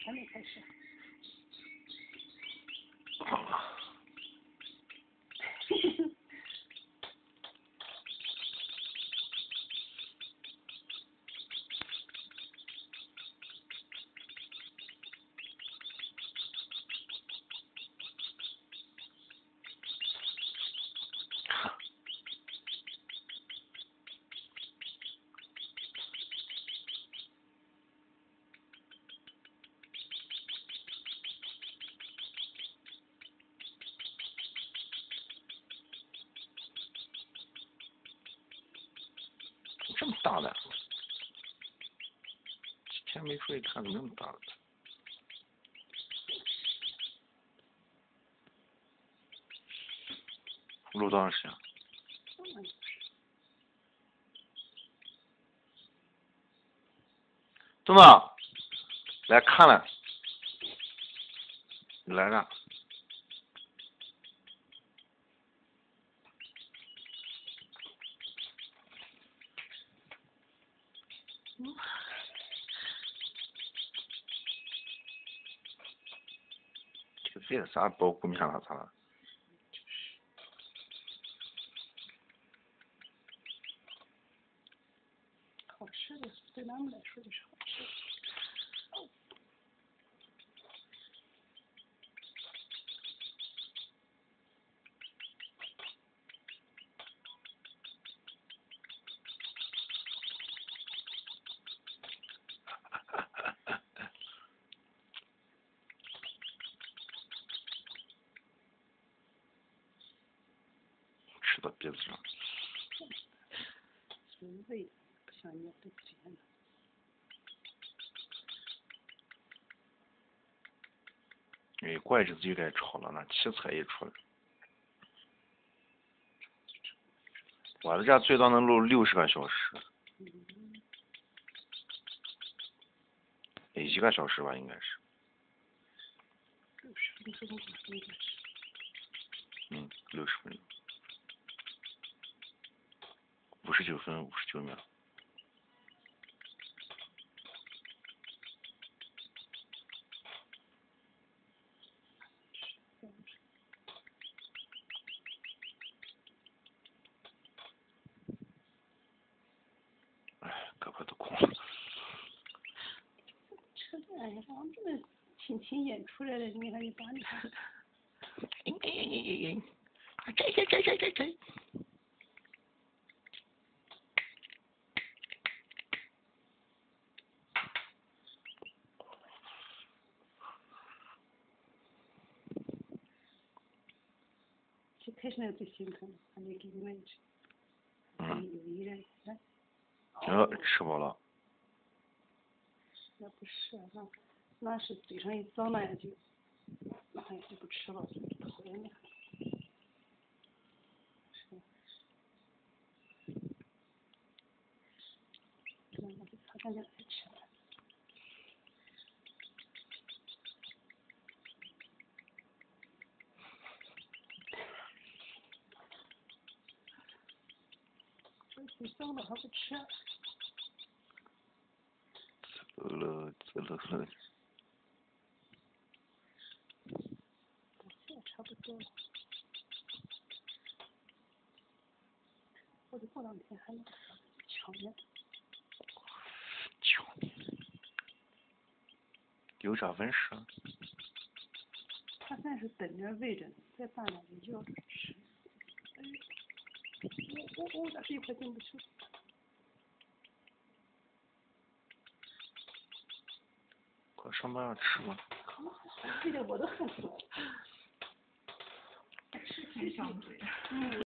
还没开始。这么大的，几天没出去看，怎么这么大的？录多长时间？东东，来看了，你来了。这啥保护面了，咋了？好吃的，对咱们来说就是好吃的。吃到鼻子上。是味的，不像你对不起人。哎，过一阵子就该炒了，那七彩一出来。我的这最多能录60个小时。1个小时吧，应该是。60分钟应该是。60分钟。59分59秒。哎，胳膊都空了。吃的，哎呀，咱们这个亲亲演出来了，你看你把你。这。就开始那个最心疼，还没给你们吃。有一人来。吃饱了。那不是啊，那是嘴上一脏，那也就，那也就不吃了，就讨厌你看。是。我就擦干净再吃吧。这脏了还不吃。走了。这差不多了。或者过两天还能抢呢。有啥本事？他现在是等着喂着呢，再大点你就要吃。哎，我咋这一块进不去？快上班要吃吗？这个我都恨死了。吃。